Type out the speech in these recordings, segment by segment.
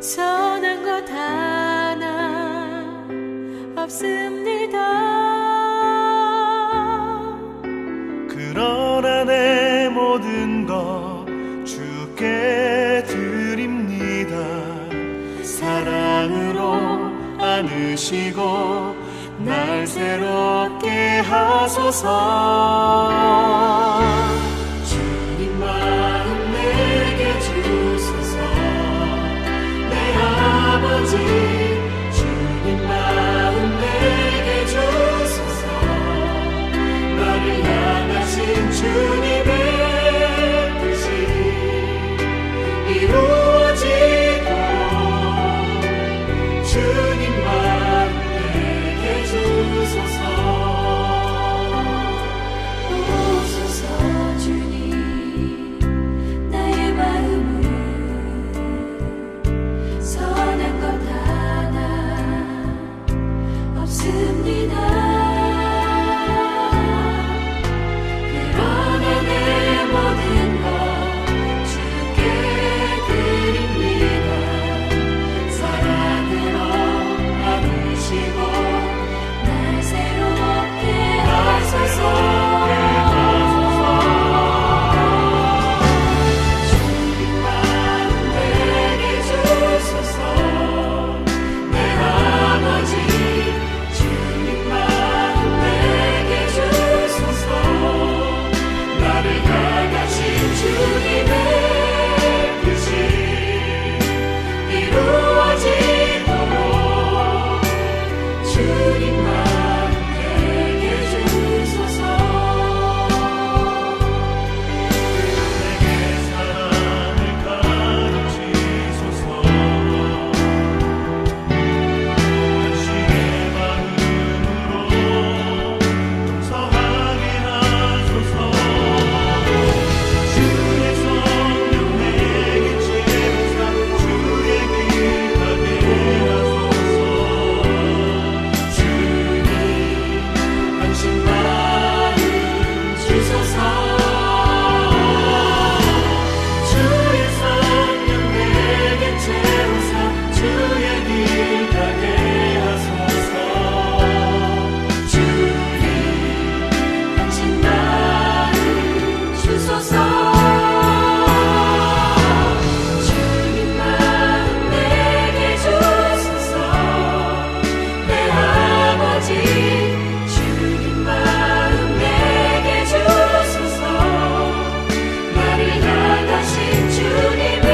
선한 것 하나 없습니다. 그러나 내 모든 것 주께 드립니다. 사랑으로 안으시고 날 새롭게 하소서. 주님 마음 내게 주소서. 내 아버지 주님 마음 내게 주소서. 나를 향하신 주님의 뜻이 이루어지도록 주님 마음 내게 주소서. 오소서 주님, 나의 마음은 선한 것 하나 없습니다. 그러나 내 모든 것 주께 드립니다. 사랑으로 안으시고 날 새롭게 하소서. 주님 마음 내게 주소서. 내 아버지 주님 마음 내게 주소서. 나를 향하신 주님의 뜻이 이루어지도록 주님 마음 내게 주소서. 내게 사랑을 가르치소서. 당신의 마음으로 동서하게 하소서. 주의 성령 내게 채우사 주의 길 가게 하소서. 주님 당신 마음 주소서. 주의 성령 내게 채우사 주의 길 가게 하소서. 주님 당신 마음 주소서. 주님 마음 내게 주소서. 내 아버지 주님 마음 내게 주소서. 나를 향하신 주님의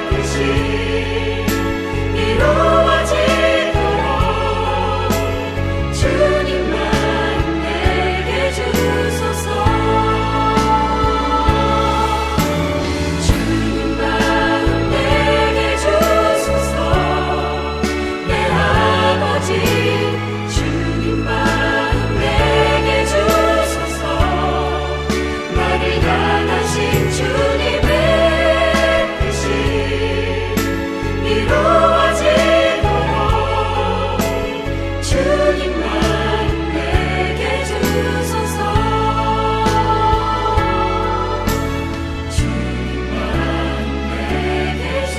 뜻이 이루어지도록 주님 마음 내게 주소서. 주님 마음 내게 주소서. 내 아버지 주님 마음 내게 주소서. 나를 향하신 주님의 뜻이 이루어지도록 주님 마음 내게 주소서. 주님 마음 내게 주소서.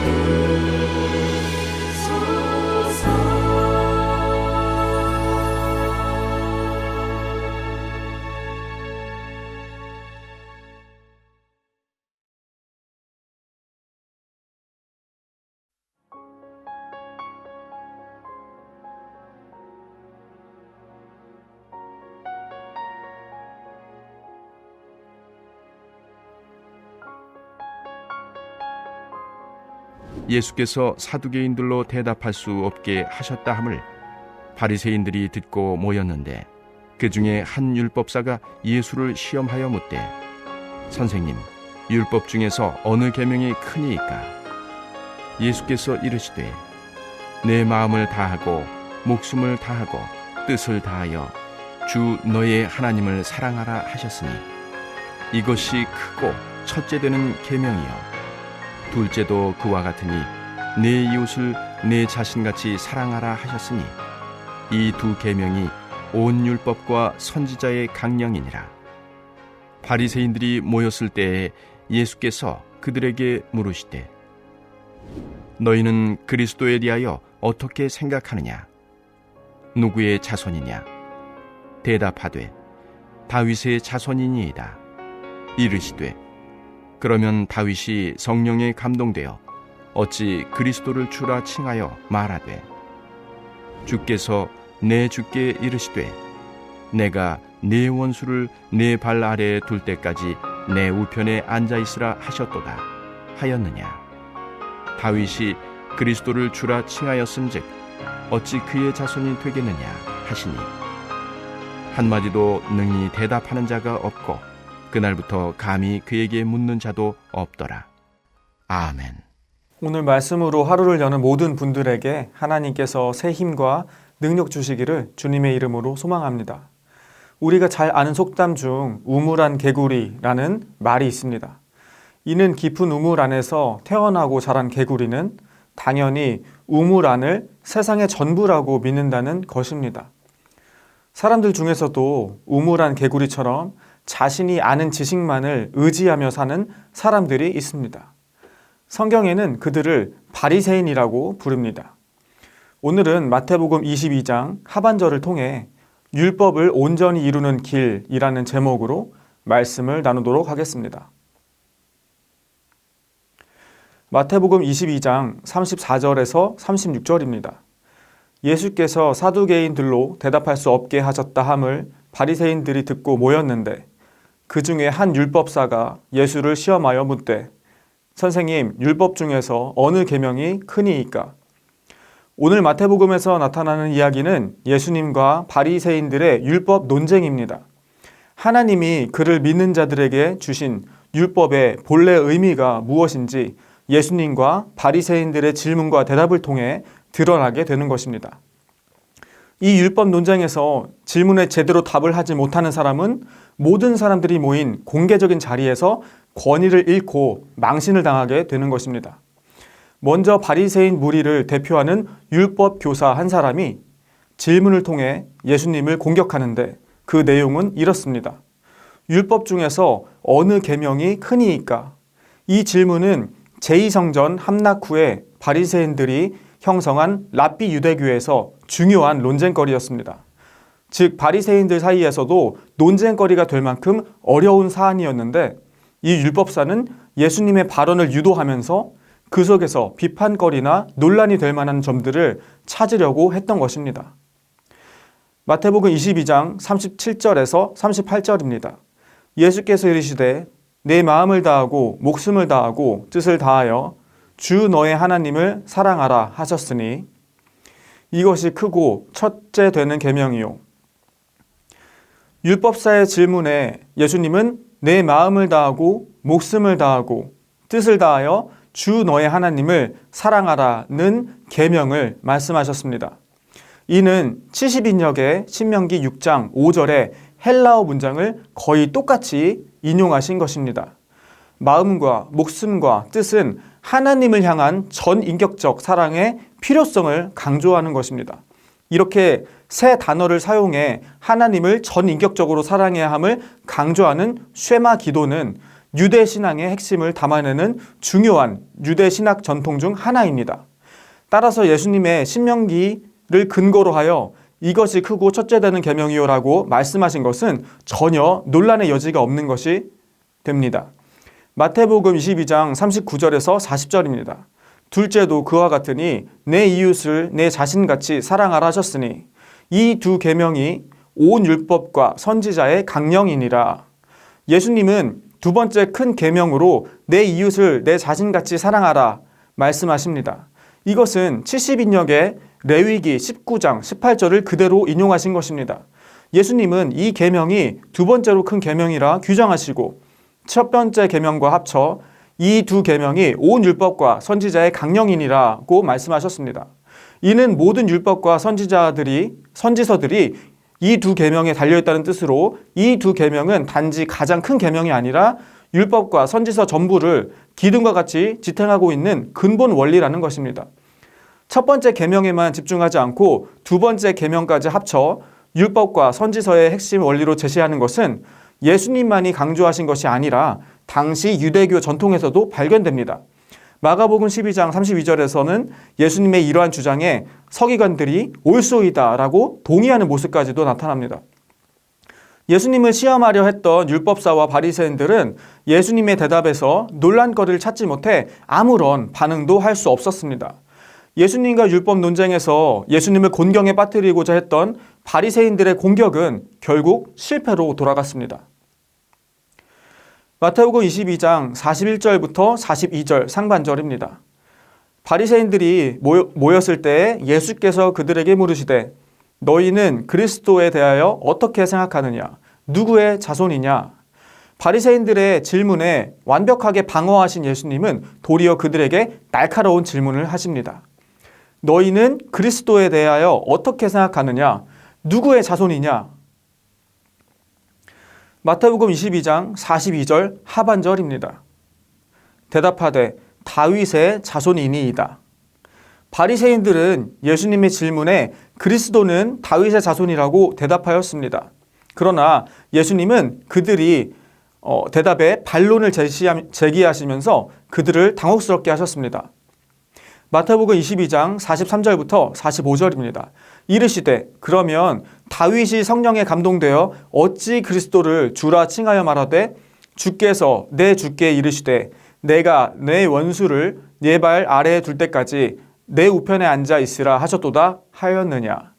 예수께서 사두개인들로 대답할 수 없게 하셨다 함을 바리새인들이 듣고 모였는데 그 중에 한 율법사가 예수를 시험하여 묻되 선생님, 율법 중에서 어느 계명이 크니이까? 예수께서 이르시되 내 마음을 다하고 목숨을 다하고 뜻을 다하여 주 너의 하나님을 사랑하라 하셨으니 이것이 크고 첫째 되는 계명이요 둘째도 그와 같으니 내 이웃을 내 자신같이 사랑하라 하셨으니 이 두 계명이 온 율법과 선지자의 강령이니라. 바리새인들이 모였을 때에 예수께서 그들에게 물으시되 너희는 그리스도에 대하여 어떻게 생각하느냐? 누구의 자손이냐? 대답하되 다윗의 자손이니이다. 이르시되 그러면 다윗이 성령에 감동되어 어찌 그리스도를 주라 칭하여 말하되 주께서 내 주께 이르시되 내가 네 원수를 네 발 아래에 둘 때까지 내 우편에 앉아있으라 하셨도다 하였느냐? 다윗이 그리스도를 주라 칭하였은즉 어찌 그의 자손이 되겠느냐 하시니 한마디도 능히 대답하는 자가 없고 그날부터 감히 그에게 묻는 자도 없더라. 아멘. 오늘 말씀으로 하루를 여는 모든 분들에게 하나님께서 새 힘과 능력 주시기를 주님의 이름으로 소망합니다. 우리가 잘 아는 속담 중 우물안 개구리라는 말이 있습니다. 이는 깊은 우물 안에서 태어나고 자란 개구리는 당연히 우물 안을 세상의 전부라고 믿는다는 것입니다. 사람들 중에서도 우물 안 개구리처럼 자신이 아는 지식만을 의지하며 사는 사람들이 있습니다. 성경에는 그들을 바리새인이라고 부릅니다. 오늘은 마태복음 22장 하반절을 통해 율법을 온전히 이루는 길이라는 제목으로 말씀을 나누도록 하겠습니다. 마태복음 22장 34절에서 36절입니다. 예수께서 사두개인들로 대답할 수 없게 하셨다 함을 바리새인들이 듣고 모였는데 그 중에 한 율법사가 예수를 시험하여 묻되 선생님, 율법 중에서 어느 계명이 크니이까? 오늘 마태복음에서 나타나는 이야기는 예수님과 바리새인들의 율법 논쟁입니다. 하나님이 그를 믿는 자들에게 주신 율법의 본래 의미가 무엇인지 예수님과 바리새인들의 질문과 대답을 통해 드러나게 되는 것입니다. 이 율법 논쟁에서 질문에 제대로 답을 하지 못하는 사람은 모든 사람들이 모인 공개적인 자리에서 권위를 잃고 망신을 당하게 되는 것입니다. 먼저 바리새인 무리를 대표하는 율법 교사 한 사람이 질문을 통해 예수님을 공격하는데 그 내용은 이렇습니다. 율법 중에서 어느 계명이 크니이까? 이 질문은 제2성전 함락 후에 바리새인들이 형성한 랍비 유대교에서 중요한 논쟁거리였습니다. 즉 바리새인들 사이에서도 논쟁거리가 될 만큼 어려운 사안이었는데 이 율법사는 예수님의 발언을 유도하면서 그 속에서 비판거리나 논란이 될 만한 점들을 찾으려고 했던 것입니다. 마태복음 22장 37절에서 38절입니다. 예수께서 이르시되 내 마음을 다하고 목숨을 다하고 뜻을 다하여 주 너의 하나님을 사랑하라 하셨으니 이것이 크고 첫째 되는 계명이요. 율법사의 질문에 예수님은 내 마음을 다하고 목숨을 다하고 뜻을 다하여 주 너의 하나님을 사랑하라는 계명을 말씀하셨습니다. 이는 70인역의 신명기 6장 5절의 헬라어 문장을 거의 똑같이 인용하신 것입니다. 마음과 목숨과 뜻은 하나님을 향한 전인격적 사랑의 필요성을 강조하는 것입니다. 이렇게 세 단어를 사용해 하나님을 전인격적으로 사랑해야 함을 강조하는 쉐마 기도는 유대 신앙의 핵심을 담아내는 중요한 유대 신학 전통 중 하나입니다. 따라서 예수님의 신명기를 근거로 하여 이것이 크고 첫째 되는 계명이요라고 말씀하신 것은 전혀 논란의 여지가 없는 것이 됩니다. 마태복음 22장 39절에서 40절입니다. 둘째도 그와 같으니 내 이웃을 내 자신같이 사랑하라 하셨으니 이 두 계명이 온 율법과 선지자의 강령이니라. 예수님은 두 번째 큰 계명으로 내 이웃을 내 자신같이 사랑하라 말씀하십니다. 이것은 70인역의 레위기 19장 18절을 그대로 인용하신 것입니다. 예수님은 이 계명이 두 번째로 큰 계명이라 규정하시고 첫 번째 계명과 합쳐 이 두 계명이 온 율법과 선지자의 강령이니라고 말씀하셨습니다. 이는 모든 율법과 선지서들이 이 두 계명에 달려있다는 뜻으로 이 두 계명은 단지 가장 큰 계명이 아니라 율법과 선지서 전부를 기둥과 같이 지탱하고 있는 근본 원리라는 것입니다. 첫 번째 계명에만 집중하지 않고 두 번째 계명까지 합쳐 율법과 선지서의 핵심 원리로 제시하는 것은 예수님만이 강조하신 것이 아니라 당시 유대교 전통에서도 발견됩니다. 마가복음 12장 32절에서는 예수님의 이러한 주장에 서기관들이 옳소이다라고 동의하는 모습까지도 나타납니다. 예수님을 시험하려 했던 율법사와 바리새인들은 예수님의 대답에서 논란거리를 찾지 못해 아무런 반응도 할 수 없었습니다. 예수님과 율법 논쟁에서 예수님을 곤경에 빠뜨리고자 했던 바리새인들의 공격은 결국 실패로 돌아갔습니다. 마태복음 22장 41절부터 42절 상반절입니다. 바리새인들이 모였을 때 예수께서 그들에게 물으시되 너희는 그리스도에 대하여 어떻게 생각하느냐? 누구의 자손이냐? 바리새인들의 질문에 완벽하게 방어하신 예수님은 도리어 그들에게 날카로운 질문을 하십니다. 너희는 그리스도에 대하여 어떻게 생각하느냐? 누구의 자손이냐? 마태복음 22장 42절 하반절입니다. 대답하되 다윗의 자손이니이다. 바리새인들은 예수님의 질문에 그리스도는 다윗의 자손이라고 대답하였습니다. 그러나 예수님은 그들이 대답에 반론을 제기하시면서 그들을 당혹스럽게 하셨습니다. 마태복음 22장 43절부터 45절입니다. 이르시되 그러면 다윗이 성령에 감동되어 어찌 그리스도를 주라 칭하여 말하되 주께서 내 주께 이르시되 내가 내 원수를 네 발 아래에 둘 때까지 내 우편에 앉아 있으라 하셨도다 하였느냐.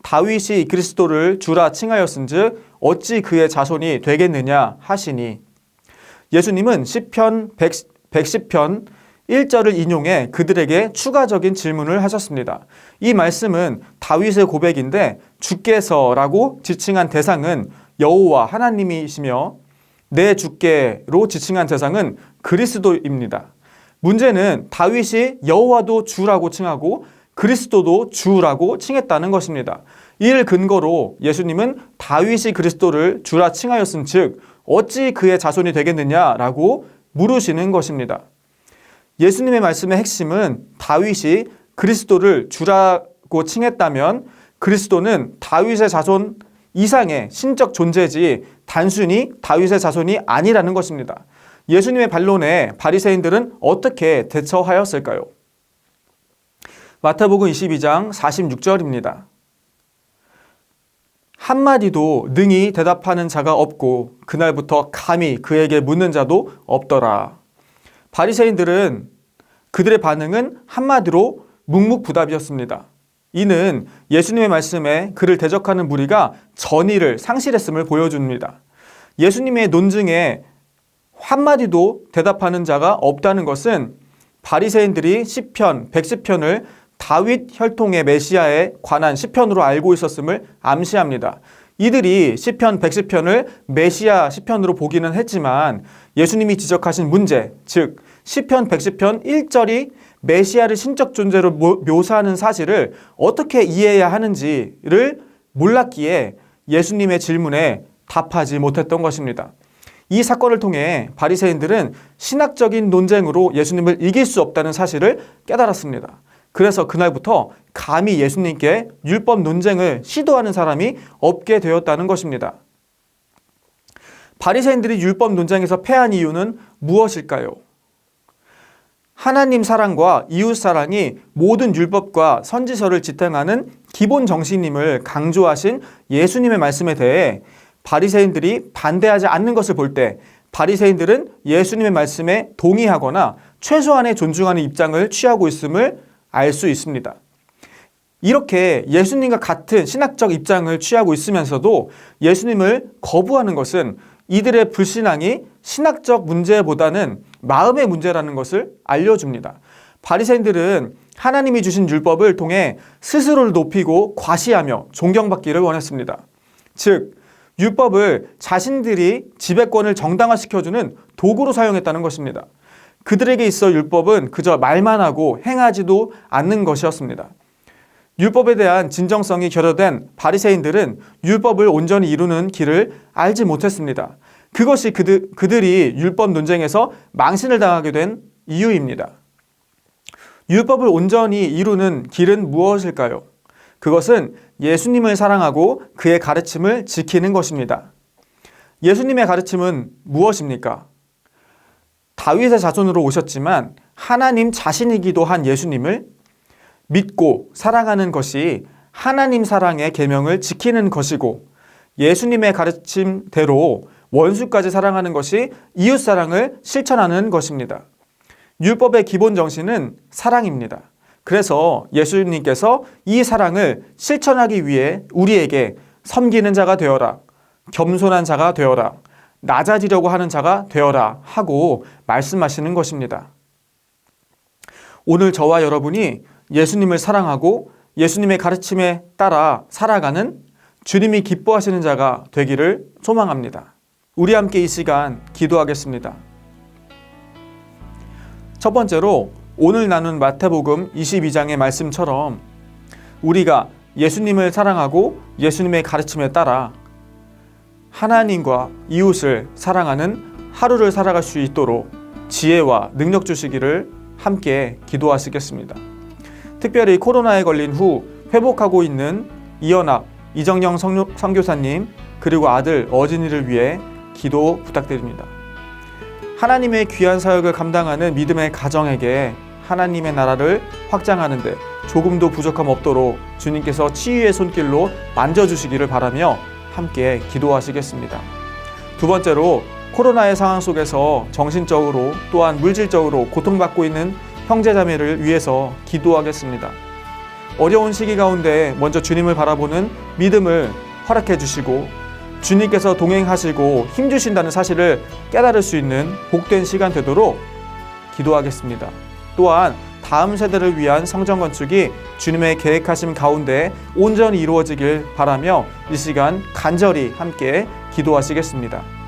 다윗이 그리스도를 주라 칭하였은즉 어찌 그의 자손이 되겠느냐 하시니. 예수님은 시편 110편 1절을 인용해 그들에게 추가적인 질문을 하셨습니다. 이 말씀은 다윗의 고백인데 주께서라고 지칭한 대상은 여호와 하나님이시며 내 주께로 지칭한 대상은 그리스도입니다. 문제는 다윗이 여호와도 주라고 칭하고 그리스도도 주라고 칭했다는 것입니다. 이를 근거로 예수님은 다윗이 그리스도를 주라 칭하였은즉 어찌 그의 자손이 되겠느냐라고 물으시는 것입니다. 예수님의 말씀의 핵심은 다윗이 그리스도를 주라고 칭했다면 그리스도는 다윗의 자손 이상의 신적 존재지 단순히 다윗의 자손이 아니라는 것입니다. 예수님의 반론에 바리새인들은 어떻게 대처하였을까요? 마태복음 22장 46절입니다. 한마디도 능히 대답하는 자가 없고 그날부터 감히 그에게 묻는 자도 없더라. 바리새인들은 그들의 반응은 한마디로 묵묵부답이었습니다. 이는 예수님의 말씀에 그를 대적하는 무리가 전의를 상실했음을 보여줍니다. 예수님의 논증에 한마디도 대답하는 자가 없다는 것은 바리새인들이 시편 110편을 다윗 혈통의 메시아에 관한 시편으로 알고 있었음을 암시합니다. 이들이 시편 110편을 메시아 시편으로 보기는 했지만 예수님이 지적하신 문제, 즉 시편 110편 1절이 메시아를 신적 존재로 묘사하는 사실을 어떻게 이해해야 하는지를 몰랐기에 예수님의 질문에 답하지 못했던 것입니다. 이 사건을 통해 바리새인들은 신학적인 논쟁으로 예수님을 이길 수 없다는 사실을 깨달았습니다. 그래서 그날부터 감히 예수님께 율법 논쟁을 시도하는 사람이 없게 되었다는 것입니다. 바리새인들이 율법 논쟁에서 패한 이유는 무엇일까요? 하나님 사랑과 이웃 사랑이 모든 율법과 선지서를 지탱하는 기본 정신임을 강조하신 예수님의 말씀에 대해 바리새인들이 반대하지 않는 것을 볼 때 바리새인들은 예수님의 말씀에 동의하거나 최소한의 존중하는 입장을 취하고 있음을 알 수 있습니다. 이렇게 예수님과 같은 신학적 입장을 취하고 있으면서도 예수님을 거부하는 것은 이들의 불신앙이 신학적 문제보다는 마음의 문제라는 것을 알려줍니다. 바리새인들은 하나님이 주신 율법을 통해 스스로를 높이고 과시하며 존경받기를 원했습니다. 즉, 율법을 자신들이 지배권을 정당화시켜주는 도구로 사용했다는 것입니다. 그들에게 있어 율법은 그저 말만 하고 행하지도 않는 것이었습니다. 율법에 대한 진정성이 결여된 바리새인들은 율법을 온전히 이루는 길을 알지 못했습니다. 그것이 그들이 율법 논쟁에서 망신을 당하게 된 이유입니다. 율법을 온전히 이루는 길은 무엇일까요? 그것은 예수님을 사랑하고 그의 가르침을 지키는 것입니다. 예수님의 가르침은 무엇입니까? 다윗의 자손으로 오셨지만 하나님 자신이기도 한 예수님을 믿고 사랑하는 것이 하나님 사랑의 계명을 지키는 것이고, 예수님의 가르침대로 원수까지 사랑하는 것이 이웃 사랑을 실천하는 것입니다. 율법의 기본 정신은 사랑입니다. 그래서 예수님께서 이 사랑을 실천하기 위해 우리에게 섬기는 자가 되어라, 겸손한 자가 되어라, 낮아지려고 하는 자가 되어라 하고 말씀하시는 것입니다. 오늘 저와 여러분이 예수님을 사랑하고 예수님의 가르침에 따라 살아가는 주님이 기뻐하시는 자가 되기를 소망합니다. 우리 함께 이 시간 기도하겠습니다. 첫 번째로 오늘 나눈 마태복음 22장의 말씀처럼 우리가 예수님을 사랑하고 예수님의 가르침에 따라 하나님과 이웃을 사랑하는 하루를 살아갈 수 있도록 지혜와 능력 주시기를 함께 기도하시겠습니다. 특별히 코로나에 걸린 후 회복하고 있는 이연학, 이정영 선교사님 그리고 아들 어진이를 위해 기도 부탁드립니다. 하나님의 귀한 사역을 감당하는 믿음의 가정에게 하나님의 나라를 확장하는 데 조금도 부족함 없도록 주님께서 치유의 손길로 만져주시기를 바라며 함께 기도하시겠습니다. 두 번째로 코로나의 상황 속에서 정신적으로 또한 물질적으로 고통받고 있는 형제자매를 위해서 기도하겠습니다. 어려운 시기 가운데 먼저 주님을 바라보는 믿음을 허락해 주시고 주님께서 동행하시고 힘주신다는 사실을 깨달을 수 있는 복된 시간 되도록 기도하겠습니다. 또한 다음 세대를 위한 성전 건축이 주님의 계획하심 가운데 온전히 이루어지길 바라며 이 시간 간절히 함께 기도하시겠습니다.